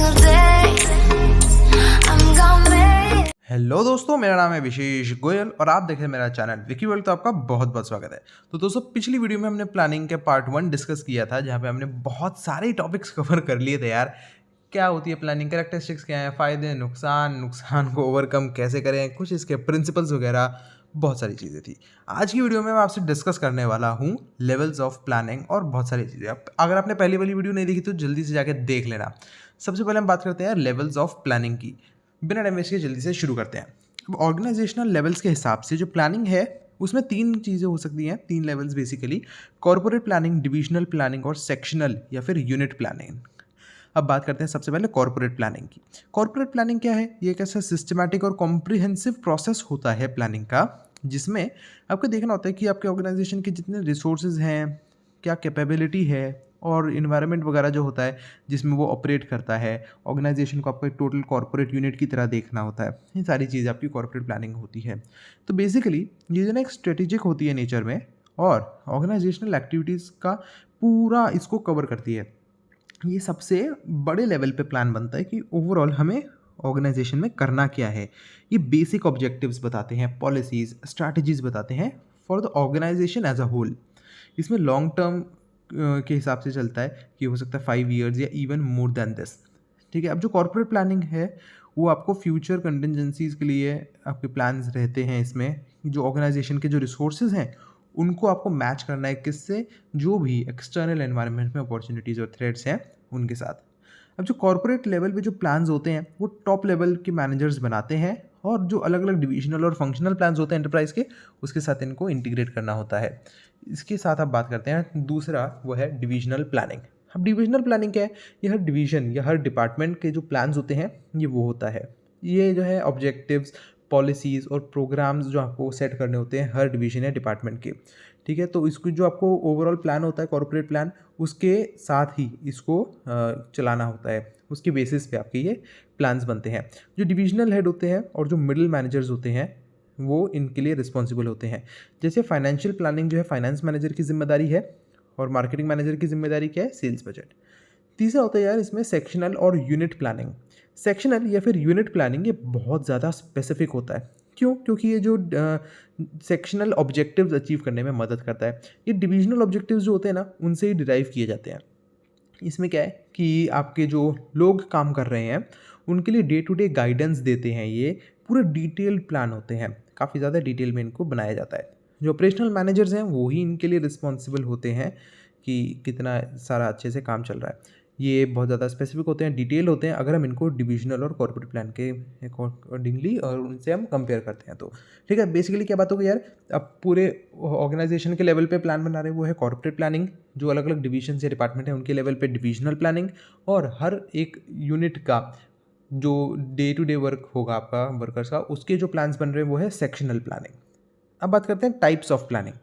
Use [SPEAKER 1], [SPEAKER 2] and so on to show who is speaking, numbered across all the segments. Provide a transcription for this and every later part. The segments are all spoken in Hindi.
[SPEAKER 1] single day. I'm gonna make
[SPEAKER 2] hello दोस्तों, मेरा नाम है विशेष गोयल और आप देख रहे हैं मेरा चैनल विकी वर्ल्ड। तो आपका बहुत बहुत स्वागत है। तो दोस्तों, पिछली वीडियो में हमने प्लानिंग के पार्ट 1 डिस्कस किया था, जहाँ पे हमने बहुत सारे टॉपिक्स कवर कर लिए थे यार। क्या होती है प्लानिंग, कैरेक्टरिस्टिक्स क्या है, फ़ायदे, नुकसान को ओवरकम कैसे करें, कुछ इसके प्रिंसिपल्स वगैरह, बहुत सारी चीज़ें थी। आज की वीडियो में मैं आपसे डिस्कस करने वाला हूँ लेवल्स ऑफ प्लानिंग और बहुत सारी चीज़ें। अगर आपने पहली वाली वीडियो नहीं देखी तो जल्दी से जाके देख लेना। सबसे पहले हम बात करते हैं लेवल्स ऑफ प्लानिंग की। बिना टाइम वेस्ट के जल्दी से शुरू करते हैं। अब ऑर्गेनाइजेशनल लेवल्स के हिसाब से जो प्लानिंग है उसमें 3 चीज़ें हो सकती हैं, 3 levels basically: corporate planning, divisional planning और सेक्शनल या फिर यूनिट प्लानिंग। अब बात करते हैं सबसे पहले कॉर्पोरेट प्लानिंग की। कॉर्पोरेट प्लानिंग क्या है? ये एक ऐसा सिस्टमैटिक और कॉम्प्रिहेंसिव प्रोसेस होता है प्लानिंग का, जिसमें आपको देखना होता है कि आपके ऑर्गेनाइजेशन के जितने रिसोर्सेज हैं, क्या कैपेबिलिटी है और इन्वायरमेंट वगैरह जो होता है जिसमें वो ऑपरेट करता है। ऑर्गेनाइजेशन को आपको एक टोटल कॉर्पोरेट यूनिट की तरह देखना होता है। ये सारी चीज़ आपकी कॉर्पोरेट प्लानिंग होती है। तो बेसिकली ये जो ना एक स्ट्रेटेजिक होती है नेचर में और ऑर्गेनाइजेशनल एक्टिविटीज़ का पूरा इसको कवर करती है। ये सबसे बड़े लेवल पे प्लान बनता है कि ओवरऑल हमें ऑर्गेनाइजेशन में करना क्या है। ये बेसिक ऑब्जेक्टिव्स बताते हैं, पॉलिसीज़, स्ट्रैटेजीज़ बताते हैं for the organization as a whole. इसमें लॉन्ग टर्म के हिसाब से चलता है कि हो सकता है 5 ईयर्स या इवन मोर देन दिस। ठीक है। अब जो कॉर्पोरेट प्लानिंग है वो आपको फ्यूचर कंटिजेंसीज के लिए आपके प्लान्स रहते हैं। इसमें जो ऑर्गेनाइजेशन के जो रिसोर्सेज हैं उनको आपको मैच करना है किससे? जो भी एक्सटर्नल एनवायरनमेंट में अपॉर्चुनिटीज़ और थ्रेट्स हैं उनके साथ। अब जो कॉर्पोरेट लेवल पे जो प्लान्स होते हैं वो टॉप लेवल के मैनेजर्स बनाते हैं और जो अलग अलग डिविजनल और फंक्शनल प्लान्स होते हैं एंटरप्राइज के, उसके साथ इनको इंटीग्रेट करना होता है। इसके साथ आप बात करते हैं दूसरा, वो है डिविजनल प्लानिंग। अब डिविजनल प्लानिंग क्या है? ये हर डिवीजन या हर डिपार्टमेंट के जो प्लान्स होते हैं ये वो होता है। ये जो है ऑब्जेक्टिव्स, पॉलिसीज़ और प्रोग्राम्स जो आपको सेट करने होते हैं हर डिवीजन या डिपार्टमेंट के। ठीक है। तो इसको जो आपको ओवरऑल प्लान होता है कॉर्पोरेट प्लान, उसके साथ ही इसको चलाना होता है। उसके बेसिस पे आपके ये प्लान्स बनते हैं। जो डिविजनल हेड होते हैं और जो मिडिल मैनेजर्स होते हैं वो इनके लिए रिस्पॉन्सिबल होते हैं। जैसे फाइनेंशियल प्लानिंग जो है फाइनेंस मैनेजर की जिम्मेदारी है और मार्केटिंग मैनेजर की जिम्मेदारी क्या है? Sales budget. तीसरा होता है यार इसमें सेक्शनल और यूनिट प्लानिंग। सेक्शनल या फिर यूनिट प्लानिंग ये बहुत ज़्यादा स्पेसिफिक होता है। क्यों? क्योंकि ये जो सेक्शनल ऑब्जेक्टिव्स अचीव करने में मदद करता है। ये डिविजनल ऑब्जेक्टिव्स जो होते हैं ना उनसे ही डिराइव किए जाते हैं। इसमें क्या है कि आपके जो लोग काम कर रहे हैं उनके लिए डे टू डे गाइडेंस देते हैं। ये पूरे डिटेल्ड प्लान होते हैं, काफ़ी ज़्यादा डिटेल में इनको बनाया जाता है। जो ऑपरेशनल मैनेजर्स हैं वो ही इनके लिए रिस्पॉन्सिबल होते हैं कि कितना सारा अच्छे से काम चल रहा है। ये बहुत ज़्यादा स्पेसिफिक होते हैं, डिटेल होते हैं अगर हम इनको डिविजनल और कॉर्पोरेट प्लान के अकॉर्डिंगली और उनसे हम कंपेयर करते हैं तो। ठीक है। बेसिकली क्या बात होगी यार, अब पूरे ऑर्गेनाइजेशन के लेवल पे प्लान बना रहे हैं वो है कॉर्पोरेट प्लानिंग। जो अलग अलग डिवीजन या डिपार्टमेंट है उनके लेवल पे डिविजनल प्लानिंग, और हर एक यूनिट का जो डे टू डे वर्क होगा आपका वर्कर्स का, उसके जो प्लान्स बन रहे हैं वो है सेक्शनल प्लानिंग। अब बात करते हैं टाइप्स ऑफ प्लानिंग।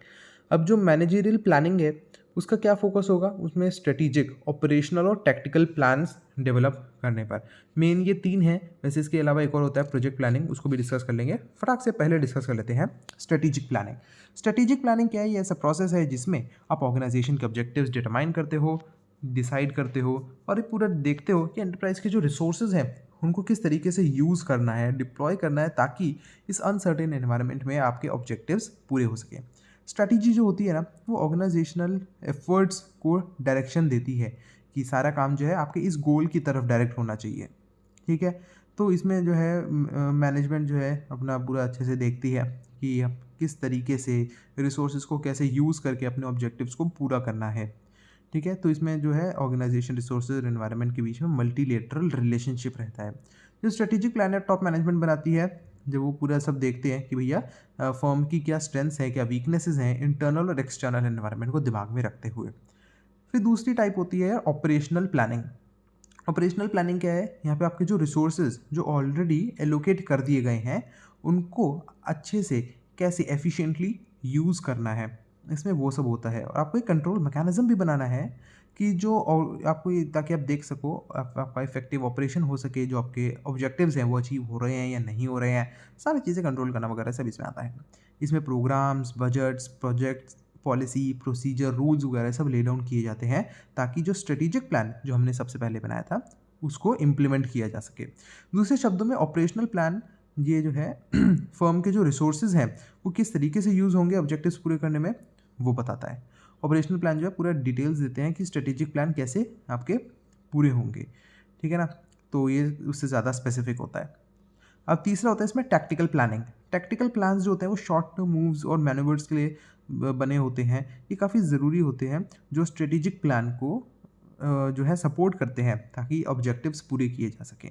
[SPEAKER 2] अब जो मैनेजरियल प्लानिंग है उसका क्या फोकस होगा? उसमें स्ट्रेटेजिक, ऑपरेशनल और टैक्टिकल प्लान्स डेवलप करने पर। मेन ये 3 हैं। वैसे इसके अलावा एक और होता है प्रोजेक्ट प्लानिंग, उसको भी डिस्कस कर लेंगे। फटाक से पहले डिस्कस कर लेते हैं स्ट्रेटेजिक प्लानिंग। स्ट्रेटेजिक प्लानिंग क्या है? ये ऐसा प्रोसेस है जिसमें आप ऑर्गेनाइजेशन के ऑब्जेक्टिव्स डिटरमाइन करते हो, डिसाइड करते हो और ये पूरा देखते हो कि एंटरप्राइज के जो रिसोर्सेज हैं उनको किस तरीके से यूज़ करना है, डिप्लॉय करना है, ताकि इस अनसर्टेन एनवायरनमेंट में आपके ऑब्जेक्टिव्स पूरे हो सकें। स्ट्रैटेजी जो होती है ना वो ऑर्गेनाइजेशनल एफर्ट्स को डायरेक्शन देती है कि सारा काम जो है आपके इस गोल की तरफ डायरेक्ट होना चाहिए। ठीक है। तो इसमें जो है मैनेजमेंट जो है अपना पूरा अच्छे से देखती है कि आप किस तरीके से रिसोर्सेज को कैसे यूज़ करके अपने ऑब्जेक्टिव्स को पूरा करना है। ठीक है। तो इसमें जो है ऑर्गेनाइजेशन, रिसोर्सेज और एनवायरनमेंट के बीच में मल्टीलेटरल रिलेशनशिप रहता है। जो स्ट्रेटेजिक प्लान है टॉप मैनेजमेंट बनाती है, जब वो पूरा सब देखते हैं कि भैया फर्म की क्या स्ट्रेंथ्स हैं, क्या वीकनेसेस हैं, इंटरनल और एक्सटर्नल एनवायरनमेंट को दिमाग में रखते हुए। फिर दूसरी टाइप होती है ऑपरेशनल प्लानिंग। ऑपरेशनल प्लानिंग क्या है? यहाँ पे आपके जो रिसोर्सेज जो ऑलरेडी एलोकेट कर दिए गए हैं उनको अच्छे से कैसे एफिशिएंटली यूज़ करना है, इसमें वो सब होता है। और आपको एक कंट्रोल मैकेनिज्म भी बनाना है कि जो और आपको ताकि आप देख सको आपका इफेक्टिव ऑपरेशन हो सके, जो आपके ऑब्जेक्टिव्स हैं वो अचीव हो रहे हैं या नहीं हो रहे हैं, सारी चीज़ें कंट्रोल करना वगैरह सब इसमें आता है। इसमें programs, budgets, projects, policy, procedure, rules वगैरह सब ले डाउन किए जाते हैं ताकि जो स्ट्रेटेजिक प्लान जो हमने सबसे पहले बनाया था उसको इम्प्लीमेंट किया जा सके। दूसरे शब्दों में ऑपरेशनल प्लान ये जो है फर्म के जो रिसोर्सेज हैं वो किस तरीके से यूज़ होंगे ऑब्जेक्टिव्स पूरे करने में, वो बताता है। ऑपरेशनल प्लान जो है पूरा डिटेल्स देते हैं कि स्ट्रेटेजिक प्लान कैसे आपके पूरे होंगे, ठीक है ना, तो ये उससे ज़्यादा स्पेसिफिक होता है। अब तीसरा होता है इसमें टैक्टिकल प्लानिंग। टैक्टिकल प्लान्स जो होते हैं वो शॉर्ट टर्म मूव्स और मैनूवर्स के लिए बने होते हैं। ये काफ़ी ज़रूरी होते हैं जो स्ट्रेटेजिक प्लान को जो है सपोर्ट करते हैं ताकि ऑब्जेक्टिव्स पूरे किए जा सकें।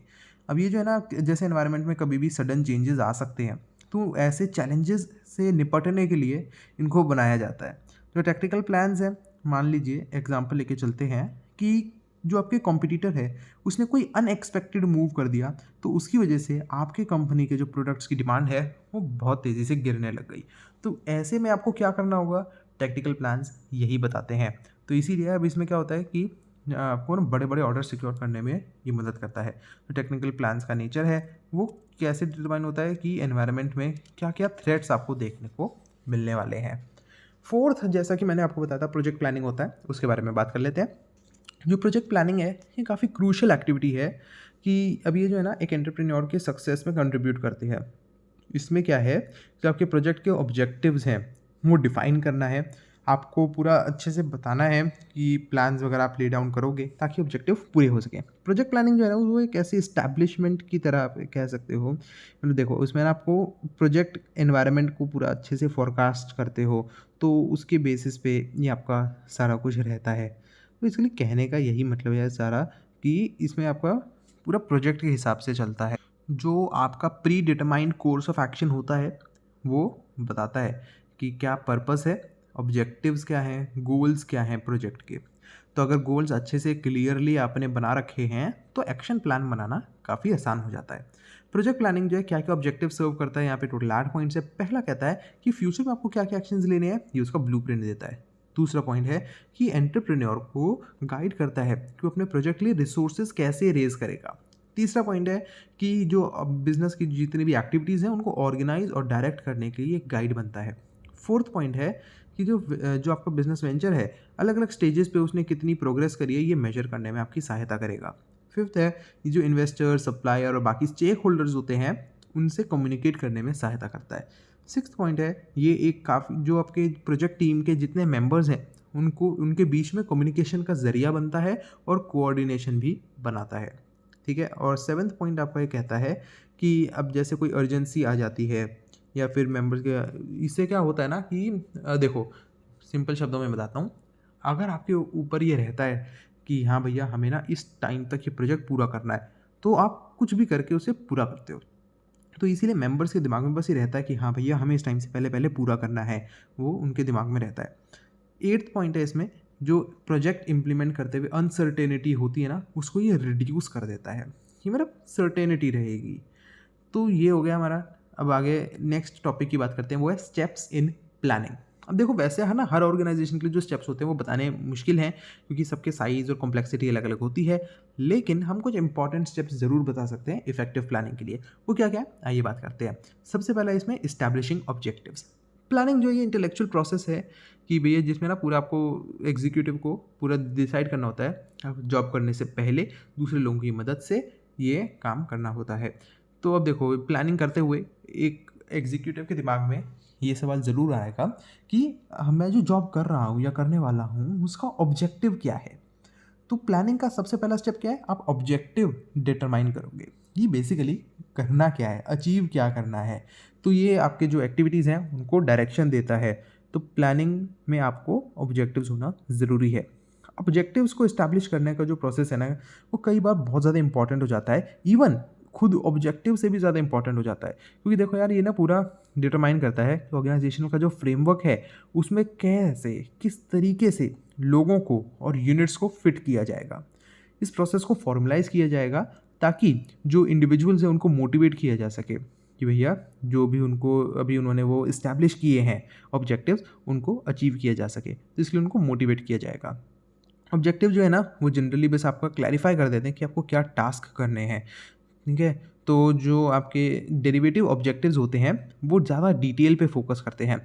[SPEAKER 2] अब ये जो है ना, जैसे एनवायरनमेंट में कभी भी सडन चेंजेस आ सकते हैं, तो ऐसे चैलेंजेस से निपटने के लिए इनको बनाया जाता है। जो टैक्टिकल प्लान्स हैं, मान लीजिए एग्जांपल लेके चलते हैं कि जो आपके कॉम्पिटिटर है उसने कोई अनएक्सपेक्टेड मूव कर दिया, तो उसकी वजह से आपके कंपनी के जो प्रोडक्ट्स की डिमांड है वो बहुत तेज़ी से गिरने लग गई। तो ऐसे में आपको क्या करना होगा, टैक्टिकल प्लान्स यही बताते हैं। तो इसीलिए अब इसमें क्या होता है कि आपको ना बड़े बड़े ऑर्डर सिक्योर करने में ये मदद करता है। तो टेक्निकल प्लान्स का नेचर है वो कैसे डिटरमाइन होता है कि एनवायरनमेंट में क्या क्या थ्रेट्स आपको देखने को मिलने वाले हैं। फोर्थ, जैसा कि मैंने आपको बताया था प्रोजेक्ट प्लानिंग होता है, उसके बारे में बात कर लेते हैं। जो प्रोजेक्ट प्लानिंग है ये काफ़ी क्रूशियल एक्टिविटी है कि अब ये जो है ना एक एंटरप्रेन्योर के सक्सेस में कंट्रीब्यूट करती है। इसमें क्या है कि आपके प्रोजेक्ट के ऑब्जेक्टिव्स हैं वो डिफ़ाइन करना है, आपको पूरा अच्छे से बताना है कि प्लान्स वगैरह आप ले डाउन करोगे ताकि ऑब्जेक्टिव पूरे हो सकें। प्रोजेक्ट प्लानिंग जो है ना वो एक ऐसी इस्टेब्लिशमेंट की तरह आप कह सकते हो। मतलब देखो उसमें ना आपको प्रोजेक्ट एनवायरनमेंट को पूरा अच्छे से फोरकास्ट करते हो, तो उसके बेसिस पे ये आपका सारा कुछ रहता है। तो इसके लिए कहने का यही मतलब है सारा कि इसमें आपका पूरा प्रोजेक्ट के हिसाब से चलता है। जो आपका pre determined course of action होता है वो बताता है कि क्या पर्पस है, ऑब्जेक्टिव्स क्या हैं, गोल्स क्या हैं प्रोजेक्ट के। तो अगर गोल्स अच्छे से क्लियरली आपने बना रखे हैं तो एक्शन प्लान बनाना काफ़ी आसान हो जाता है। प्रोजेक्ट प्लानिंग जो है क्या क्या ऑब्जेक्टिव सर्व करता है, यहाँ पे टोटल 8 पॉइंट्स है। पहला कहता है कि फ्यूचर में आपको क्या क्या एक्शंस लेने हैं, ये उसका ब्लूप्रिंट देता है। दूसरा पॉइंट है कि एंटरप्रेन्योर को गाइड करता है कि वो अपने प्रोजेक्ट के लिए रिसोर्सेज कैसे रेज करेगा। तीसरा पॉइंट है कि जो बिजनेस की जितनी भी एक्टिविटीज़ हैं उनको ऑर्गेनाइज और डायरेक्ट करने के लिए एक गाइड बनता है। फोर्थ पॉइंट है कि जो आपका बिजनेस वेंचर है अलग अलग स्टेजेस पे उसने कितनी प्रोग्रेस करी है ये मेजर करने में आपकी सहायता करेगा। फिफ्थ है कि जो इन्वेस्टर, सप्लायर और बाकी स्टेक होल्डर्स होते हैं उनसे कम्युनिकेट करने में सहायता करता है। सिक्स्थ पॉइंट है ये एक काफ़ी जो आपके प्रोजेक्ट टीम के जितने मेंबर्स हैं उनको उनके बीच में कम्युनिकेशन का ज़रिया बनता है और कोऑर्डिनेशन भी बनाता है, ठीक है। और सेवन्थ पॉइंट आपका ये कहता है कि अब जैसे कोई अर्जेंसी आ जाती है या फिर मेंबर्स के, इससे क्या होता है ना कि देखो सिंपल शब्दों में बताता हूँ, अगर आपके ऊपर ये रहता है कि हाँ भैया हमें ना इस टाइम तक ये प्रोजेक्ट पूरा करना है, तो आप कुछ भी करके उसे पूरा करते हो। तो इसीलिए मेंबर्स के दिमाग में बस ये रहता है कि हाँ भैया हमें इस टाइम से पहले पहले पूरा करना है, वो उनके दिमाग में रहता है। एट्थ पॉइंट है इसमें जो प्रोजेक्ट इम्प्लीमेंट करते हुए अनसर्टेनिटी होती है ना उसको ये रिड्यूस कर देता है कि मतलब सर्टेनिटी रहेगी। तो ये हो गया हमारा। अब आगे नेक्स्ट टॉपिक की बात करते हैं, वो है स्टेप्स इन प्लानिंग। अब देखो वैसे है ना हर ऑर्गेनाइजेशन के लिए जो स्टेप्स होते हैं वो बताने मुश्किल हैं क्योंकि सबके साइज़ और कॉम्प्लेक्सिटी अलग अलग होती है, लेकिन हम कुछ इंपॉर्टेंट स्टेप्स ज़रूर बता सकते हैं इफेक्टिव प्लानिंग के लिए। वो क्या क्या है आइए बात करते हैं। सबसे पहला इसमें इस्टेब्लिशिंग ऑब्जेक्टिव्स। प्लानिंग जो ये इंटेलेक्चुअल प्रोसेस है कि भैया जिसमें ना पूरा आपको एग्जीक्यूटिव को पूरा डिसाइड करना होता है जॉब करने से पहले दूसरे लोगों की मदद से ये काम करना होता है। तो अब देखो प्लानिंग करते हुए एक एग्जीक्यूटिव के दिमाग में ये सवाल ज़रूर आएगा कि मैं जो जॉब कर रहा हूँ या करने वाला हूँ उसका ऑब्जेक्टिव क्या है। तो प्लानिंग का सबसे पहला स्टेप क्या है, आप ऑब्जेक्टिव डिटरमाइन करोगे कि बेसिकली करना क्या है, अचीव क्या करना है। तो ये आपके जो एक्टिविटीज़ हैं उनको डायरेक्शन देता है। तो प्लानिंग में आपको ऑब्जेक्टिव्स होना ज़रूरी है। ऑब्जेक्टिव्स को इस्टेब्लिश करने का जो प्रोसेस है ना वो कई बार बहुत ज़्यादा इंपॉर्टेंट हो जाता है, इवन खुद ऑब्जेक्टिव से भी ज़्यादा इंपॉर्टेंट हो जाता है। क्योंकि देखो यार ये ना पूरा डिटरमाइन करता है कि ऑर्गेनाइजेशन का जो फ्रेमवर्क है उसमें कैसे किस तरीके से लोगों को और यूनिट्स को फिट किया जाएगा। इस प्रोसेस को फॉर्मलाइज किया जाएगा ताकि जो इंडिविजुअल्स हैं उनको मोटिवेट किया जा सके कि भैया जो भी उनको अभी उन्होंने वो इस्टेब्लिश किए हैं ऑब्जेक्टिव्स उनको अचीव किया जा सके, तो इसलिए उनको मोटिवेट किया जाएगा। ऑब्जेक्टिव जो है ना वो जनरली बस आपका क्लैरिफाई कर देते हैं कि आपको क्या टास्क करने हैं, ठीक है। तो जो आपके डेरिवेटिव ऑब्जेक्टिव्स होते हैं वो ज़्यादा डिटेल पे फोकस करते हैं।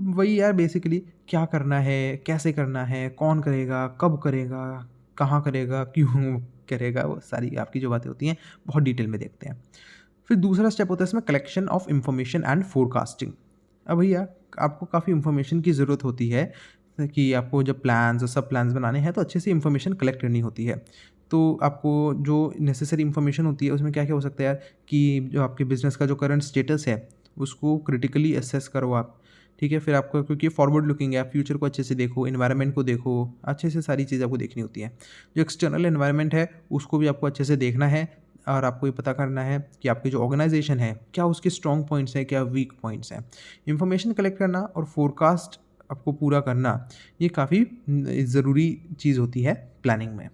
[SPEAKER 2] वही यार बेसिकली क्या करना है, कैसे करना है, कौन करेगा, कब करेगा, कहाँ करेगा, क्यों करेगा, वो सारी आपकी जो बातें होती हैं बहुत डिटेल में देखते हैं। फिर दूसरा स्टेप होता है इसमें collection of information and forecasting. अब भैया आपको काफ़ी इंफॉर्मेशन की ज़रूरत होती है कि आपको जब प्लान्स और सब प्लान्स बनाने हैं तो अच्छे से इंफॉर्मेशन कलेक्ट करनी होती है। तो आपको जो नेसेसरी इंफॉर्मेशन होती है उसमें क्या क्या हो सकता है यार, कि जो आपके बिज़नेस का जो करंट स्टेटस है उसको क्रिटिकली असेस करो आप। ठीक है, फिर आपको, क्योंकि फॉरवर्ड लुकिंग है, आप फ्यूचर को अच्छे से देखो, एनवायरनमेंट को देखो, अच्छे से सारी चीज़ आपको देखनी होती है। जो एक्सटर्नल एनवायरनमेंट है उसको भी आपको अच्छे से देखना है और आपको ये पता करना है कि आपकी जो ऑर्गेनाइजेशन है क्या उसके स्ट्रॉन्ग पॉइंट्स हैं, क्या वीक पॉइंट्स हैं। इंफॉर्मेशन कलेक्ट करना और फोरकास्ट आपको पूरा करना ये काफ़ी ज़रूरी चीज़ होती है प्लानिंग में।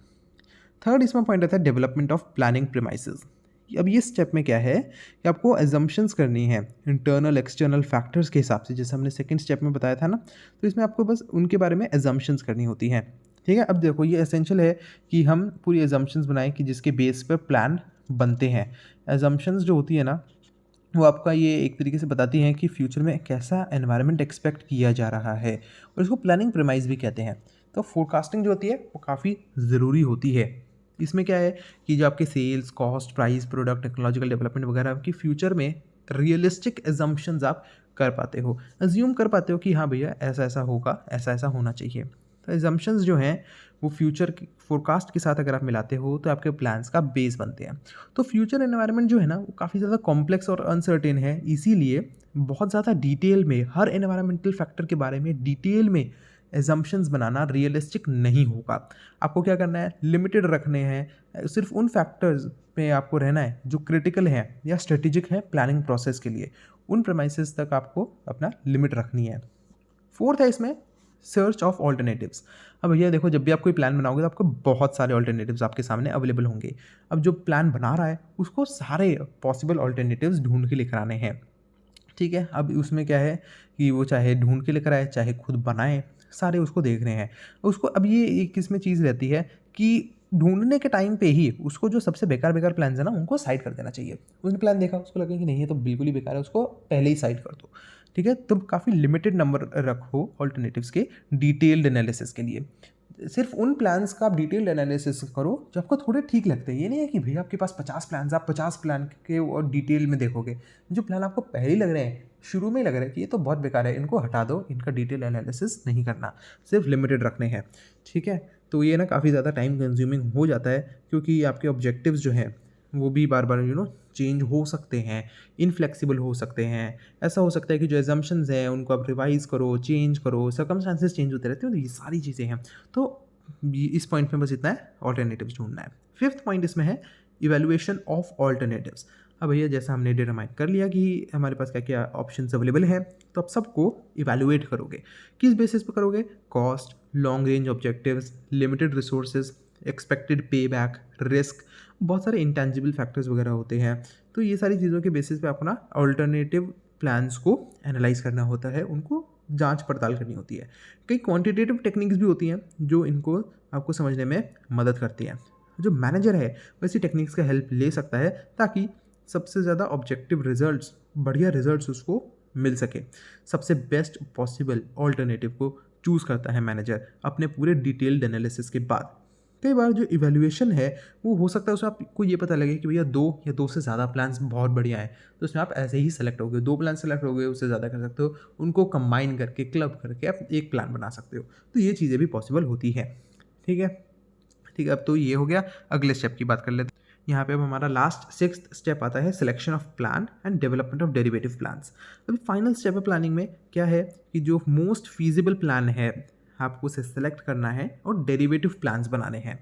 [SPEAKER 2] थर्ड इसमें पॉइंट आता है डेवलपमेंट ऑफ प्लानिंग प्रीमाइसेस। अब ये स्टेप में क्या है कि आपको एजम्पशंस करनी है इंटरनल एक्सटर्नल फैक्टर्स के हिसाब से, जैसे हमने सेकंड स्टेप में बताया था ना। तो इसमें आपको बस उनके बारे में एजम्पशंस करनी होती हैं। ठीक है, अब देखो ये एसेंशियल है कि हम पूरी एजम्पशंस बनाएं कि जिसके बेस पर प्लान बनते हैं। एजम्पशंस जो होती है ना वो आपका ये एक तरीके से बताती हैं कि फ्यूचर में कैसा एनवायरनमेंट एक्सपेक्ट किया जा रहा है, और इसको प्लानिंग प्रीमाइस भी कहते हैं। तो फोरकास्टिंग जो होती है वो काफ़ी ज़रूरी होती है। इसमें क्या है कि जो आपके sales, cost, price, product, technological development वगैरह आपकी फ्यूचर में रियलिस्टिक एजम्पशंस आप कर पाते हो, अज्यूम कर पाते हो कि हाँ भैया ऐसा ऐसा होगा, ऐसा ऐसा होना चाहिए। तो एजम्पशंस जो हैं वो फ्यूचर की फोरकास्ट के साथ अगर आप मिलाते हो तो आपके प्लान्स का बेस बनते हैं। तो फ्यूचर एनवायरनमेंट जो है ना वो काफ़ी ज़्यादा कॉम्प्लेक्स और अनसर्टेन है, इसीलिए बहुत ज़्यादा डिटेल में हर एनवायरमेंटल फैक्टर के बारे में डिटेल में एजम्पशंस बनाना रियलिस्टिक नहीं होगा। आपको क्या करना है, लिमिटेड रखने हैं, सिर्फ उन फैक्टर्स पे आपको रहना है जो क्रिटिकल हैं या स्ट्रेटेजिक हैं प्लानिंग प्रोसेस के लिए। उन प्रेमाइसेस तक आपको अपना लिमिट रखनी है। फोर्थ है इसमें सर्च ऑफ ऑल्टरनेटिव्स। अब भैया देखो, जब भी आप कोई प्लान बनाओगे तो आपको बहुत सारे ऑल्टरनेटिव्स आपके सामने अवेलेबल होंगे। अब जो प्लान बना रहा है उसको सारे पॉसिबल ऑल्टरनेटिव्स ढूंढ के लेकर आने हैं। ठीक है, अब उसमें क्या है कि वो चाहे ढूंढ के लेकर आए चाहे खुद बनाए, सारे उसको देख रहे हैं उसको। अब ये एक इसमें चीज़ रहती है कि ढूंढने के टाइम पे ही उसको जो सबसे बेकार बेकार प्लान है ना उनको साइड कर देना चाहिए। उसने प्लान देखा, उसको लगे कि नहीं ये तो बिल्कुल ही बेकार है, उसको पहले ही साइड कर दो। ठीक है, तो काफ़ी लिमिटेड नंबर रखो ऑल्टरनेटिव्स के डिटेल्ड एनालिसिस के लिए। सिर्फ उन प्लान्स का आप डिटेल्ड एनालिसिस करो जो आपको थोड़े ठीक लगते हैं। ये नहीं है कि भैया आपके पास 50 प्लान्स, आप 50 प्लान के और डिटेल में देखोगे। जो प्लान आपको पहले ही लग रहे हैं, शुरू में ही लग रहा है कि ये तो बहुत बेकार है, इनको हटा दो, इनका डिटेल एनालिसिस नहीं करना, सिर्फ लिमिटेड रखने हैं। ठीक है, तो ये ना काफ़ी ज़्यादा टाइम कंज्यूमिंग हो जाता है, क्योंकि आपके ऑब्जेक्टिव्स जो हैं वो भी बार बार चेंज हो सकते हैं, इनफ्लेक्सिबल हो सकते हैं। ऐसा हो सकता है कि जो एजम्पशंस हैं उनको आप रिवाइज़ करो, चेंज करो, सर्कमस्टांसेस चेंज होते रहते हैं, तो ये सारी चीज़ें हैं। तो इस पॉइंट में बस इतना है, ऑल्टरनेटिव्स ढूंढना है। फिफ्थ पॉइंट इसमें है इवैल्यूएशन ऑफ ऑल्टरनेटिव्स। अब भैया जैसा हमने डिटरमाइन कर लिया कि हमारे पास क्या क्या ऑप्शंस अवेलेबल हैं, तो आप सबको इवैल्यूएट करोगे। किस बेसिस पे करोगे, cost, long range objectives, limited resources, expected पे बैक, रिस्क, बहुत सारे इंटेंजिबल फैक्टर्स वगैरह होते हैं। तो ये सारी चीज़ों के बेसिस पे आपको ना अल्टरनेटिव प्लान्स को एनालाइज करना होता है, उनको जांच पड़ताल करनी होती है। कई क्वांटिटेटिव टेक्निक्स भी होती हैं जो इनको आपको समझने में मदद करती हैं। जो मैनेजर है वैसी टेक्निक्स का हेल्प ले सकता है ताकि सबसे ज़्यादा ऑब्जेक्टिव रिजल्ट्स, बढ़िया रिजल्ट्स उसको मिल सके। सबसे बेस्ट पॉसिबल ऑल्टरनेटिव को चूज़ करता है मैनेजर अपने पूरे डिटेल्ड एनालिसिस के बाद। कई बार जो इवैल्यूएशन है वो हो सकता है उसमें आपको ये पता लगे कि भैया 2 या 2 से ज़्यादा प्लान्स बहुत बढ़िया हैं, तो उसमें आप ऐसे ही सेलेक्ट हो गए, 2 प्लान सेलेक्ट हो गए, उससे ज़्यादा कर सकते हो, उनको कंबाइन करके क्लब करके आप एक प्लान बना सकते हो। तो ये चीज़ें भी पॉसिबल होती है। ठीक है, ठीक है, अब तो ये हो गया। अगले स्टेप की बात कर लेते हैं। यहाँ पे अब हमारा लास्ट 6th स्टेप आता है selection of plan and development of derivative plans. अभी फाइनल स्टेप है प्लानिंग में क्या है कि जो मोस्ट फीजिबल प्लान है आपको उसे सेलेक्ट करना है और डेरिवेटिव प्लान्स बनाने हैं।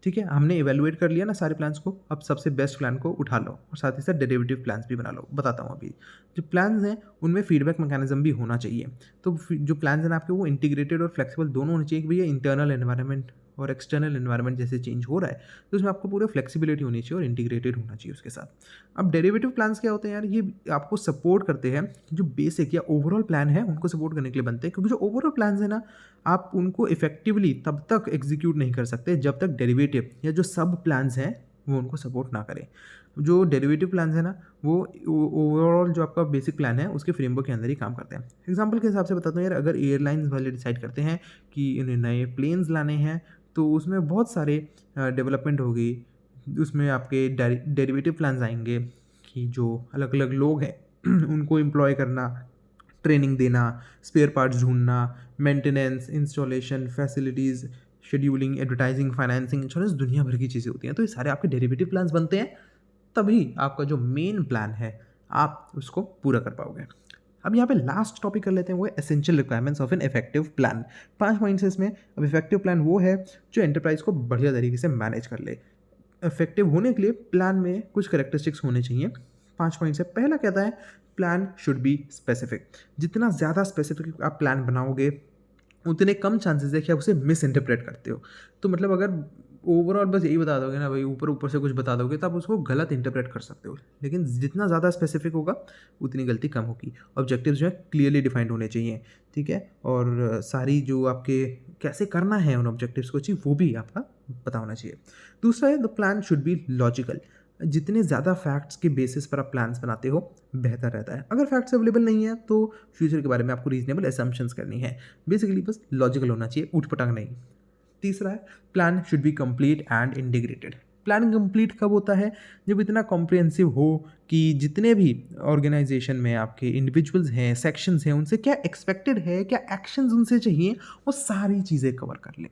[SPEAKER 2] ठीक है, हमने इवेलुएट कर लिया ना सारे प्लान्स को, अब सबसे बेस्ट प्लान को उठा लो और साथ ही साथ डेरिवेटिव प्लान्स भी बना लो। बताता हूँ अभी जो प्लान्स हैं उनमें फीडबैक मैकेनिज्म भी होना चाहिए। तो जो प्लान्स हैं आपके वो इंटीग्रेटेड और फ्लेक्सिबल दोनों होने चाहिए कि भैया इंटरनल एनवायरनमेंट और एक्सटर्नल एनवायरनमेंट जैसे चेंज हो रहा है तो उसमें आपको पूरा फ्लेक्सिबिलिटी होनी चाहिए और इंटीग्रेटेड होना चाहिए उसके साथ। अब डेरिवेटिव प्लान्स क्या होते हैं यार, ये आपको सपोर्ट करते हैं, जो बेसिक या ओवरऑल प्लान है उनको सपोर्ट करने के लिए बनते हैं, क्योंकि जो ओवरऑल प्लान्स है ना आप उनको इफेक्टिवली तब तक एग्जीक्यूट नहीं कर सकते जब तक डेरिवेटिव या जो सब प्लान्स हैं वो उनको सपोर्ट ना करें। जो डेरिवेटिव प्लान्स है ना वो ओवरऑल जो आपका बेसिक प्लान है उसके फ्रेमवर्क के अंदर ही काम करते हैं। एग्जांपल के हिसाब से बताता हूँ यार, अगर एयरलाइंस वाले डिसाइड करते हैं कि इन्हें नए प्लेन्स लाने हैं तो उसमें बहुत सारे डेवलपमेंट होगी, उसमें आपके डेरिवेटिव प्लान्स आएंगे कि जो अलग अलग लोग हैं उनको एम्प्लॉय करना, ट्रेनिंग देना, स्पेयर पार्ट्स ढूंढना, maintenance, installation, facilities, scheduling, advertising, financing, insurance, दुनिया भर की चीज़ें होती हैं। तो ये सारे आपके डेरिवेटिव प्लान्स बनते हैं, तभी आपका जो मेन प्लान है आप उसको पूरा कर पाओगे। अब यहाँ पे लास्ट टॉपिक कर लेते हैं, वो है essential requirements of an effective plan. 5 points है इसमें। अब इफेक्टिव प्लान वो है जो एंटरप्राइज को बढ़िया तरीके से मैनेज कर ले। इफेक्टिव होने के लिए प्लान में कुछ करेक्टरिस्टिक्स होने चाहिए। 5 पॉइंट्स है। पहला कहता है प्लान शुड बी स्पेसिफिक। जितना ज़्यादा स्पेसिफिक आप प्लान बनाओगे उतने कम चांसेस है कि आप उसे मिस इंटरप्रेट करते हो। तो मतलब अगर ओवरऑल बस यही बता दोगे ना भाई, ऊपर ऊपर से कुछ बता दोगे, तो आप उसको गलत इंटरप्रेट कर सकते हो। लेकिन जितना ज़्यादा स्पेसिफिक होगा उतनी गलती कम होगी। ऑब्जेक्टिव्स जो है क्लियरली डिफाइंड होने चाहिए, ठीक है, और सारी जो आपके कैसे करना है उन ऑब्जेक्टिव्स को अचीव वो भी आपका पता होना चाहिए। दूसरा है the plan should be logical. जितने ज़्यादा फैक्ट्स के बेसिस पर आप प्लान्स बनाते हो बेहतर रहता है। अगर फैक्ट्स अवेलेबल नहीं है तो फ्यूचर के बारे में आपको रीजनेबल असम्पशंस करनी है। बेसिकली बस लॉजिकल होना चाहिए, ऊट-पटांग नहीं। तीसरा है plan should be complete and integrated. Plan complete कब होता है? जब इतना कॉम्प्रिहेंसिव हो कि जितने भी ऑर्गेनाइजेशन में आपके इंडिविजुअल्स हैं, सेक्शंस हैं, उनसे क्या एक्सपेक्टेड है, क्या एक्शंस उनसे चाहिए, वो सारी चीज़ें कवर कर ले,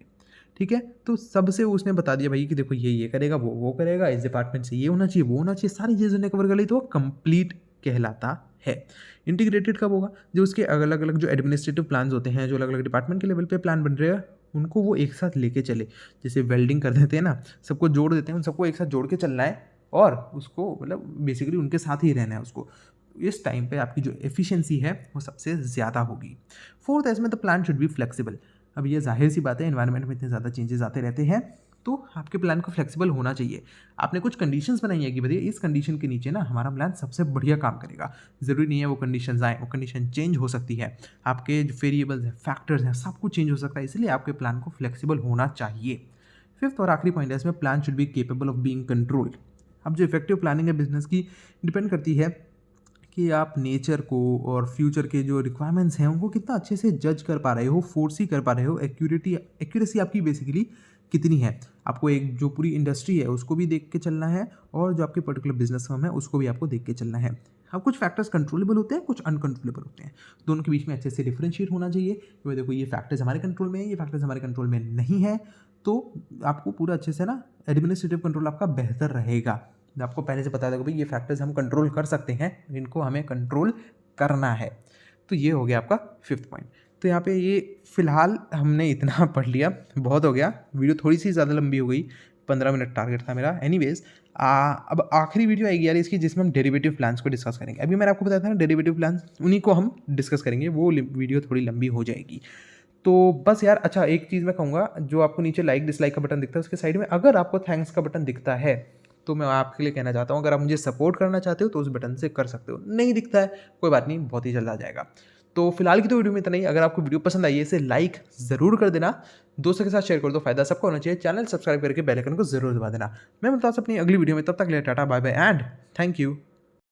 [SPEAKER 2] ठीक है। तो सबसे उसने बता दिया भाई कि देखो ये करेगा, वो करेगा, इस डिपार्टमेंट से ये होना चाहिए, वो होना चाहिए, सारी चीज़ें उन्हें कवर कर ली, तो वो कंप्लीट कहलाता है। इंटीग्रेटेड कब होगा? जो उसके अलग अलग जो एडमिनिस्ट्रेटिव प्लान्स होते हैं, जो अलग अलग डिपार्टमेंट के लेवल पे प्लान बन रहे हैं, उनको वो एक साथ लेके चले। जैसे वेल्डिंग कर देते हैं ना, सबको जोड़ देते हैं, उन सबको एक साथ जोड़ के चलना है और उसको मतलब बेसिकली उनके साथ ही रहना है उसको। इस टाइम पे आपकी जो एफिशिएंसी है वो सबसे ज़्यादा होगी। फोर्थ है इसमें the plan should be flexible. अब ये जाहिर सी बात है, एनवायरनमेंट में इतने ज़्यादा चेंजेस आते रहते हैं, तो आपके प्लान को फ्लेक्सिबल होना चाहिए। आपने कुछ कंडीशंस बनाई है कि भैया इस कंडीशन के नीचे ना हमारा प्लान सबसे बढ़िया काम करेगा। ज़रूरी नहीं है वो कंडीशंस आए, वो कंडीशन चेंज हो सकती है, आपके जो वेरिएबल्स हैं, फैक्टर्स हैं, सब कुछ चेंज हो सकता है, इसलिए आपके प्लान को फ्लेक्सिबल होना चाहिए। फिफ्थ और आखिरी पॉइंट है इसमें, plan should be capable of being controlled. अब जो इफेक्टिव प्लानिंग है बिजनेस की, डिपेंड करती है कि आप नेचर को और फ्यूचर के जो रिक्वायरमेंट्स हैं उनको कितना अच्छे से जज कर पा रहे हो, फोर्सी कर पा रहे हो, एक्यूरेसी आपकी बेसिकली कितनी है। आपको एक जो पूरी इंडस्ट्री है उसको भी देख के चलना है और जो आपके पर्टिकुलर बिजनेस फर्म है उसको भी आपको देख के चलना है। अब कुछ फैक्टर्स कंट्रोलेबल होते हैं, कुछ अनकंट्रोलेबल होते हैं, दोनों के बीच में अच्छे से डिफरेंशिएट होना चाहिए कि देखो ये फैक्टर्स हमारे कंट्रोल में है, ये फैक्टर्स हमारे कंट्रोल में नहीं है, तो आपको पूरा अच्छे से ना एडमिनिस्ट्रेटिव कंट्रोल आपका बेहतर रहेगा। आपको पहले से बता देगा भाई ये फैक्टर्स हम कंट्रोल कर सकते हैं, इनको हमें कंट्रोल करना है। तो ये हो गया आपका फिफ्थ पॉइंट। तो यहाँ पे ये फ़िलहाल हमने इतना पढ़ लिया, बहुत हो गया, वीडियो थोड़ी सी ज़्यादा लंबी हो गई, 15 मिनट टारगेट था मेरा। एनीवेज अब आखिरी वीडियो आएगी यार इसकी, जिसमें हम डेरिवेटिव प्लान्स को डिस्कस करेंगे। अभी मैंने आपको बताया था ना डेरिवेटिव प्लान्स, उन्हीं को हम डिस्कस करेंगे, वो वीडियो थोड़ी लंबी हो जाएगी। तो बस यार, अच्छा एक चीज़ मैं कहूँगा, जो आपको नीचे लाइक डिसलाइक का बटन दिखता है उसके साइड में अगर आपको थैंक्स का बटन दिखता है तो मैं आपके लिए कहना चाहता हूँ, अगर आप मुझे सपोर्ट करना चाहते हो तो उस बटन से कर सकते हो। नहीं दिखता है कोई बात नहीं, बहुत ही जल्द आ जाएगा। तो फिलहाल की तो वीडियो में इतना ही। अगर आपको वीडियो पसंद आई है इसे लाइक ज़रूर कर देना, दोस्तों के साथ शेयर कर दो, फायदा सबको होना चाहिए। चैनल सब्सक्राइब करके बेल आइकन को जरूर दबा देना। मैं मिलता हूं अपनी अगली वीडियो में, तब तक के लिए tata bye bye and thank you.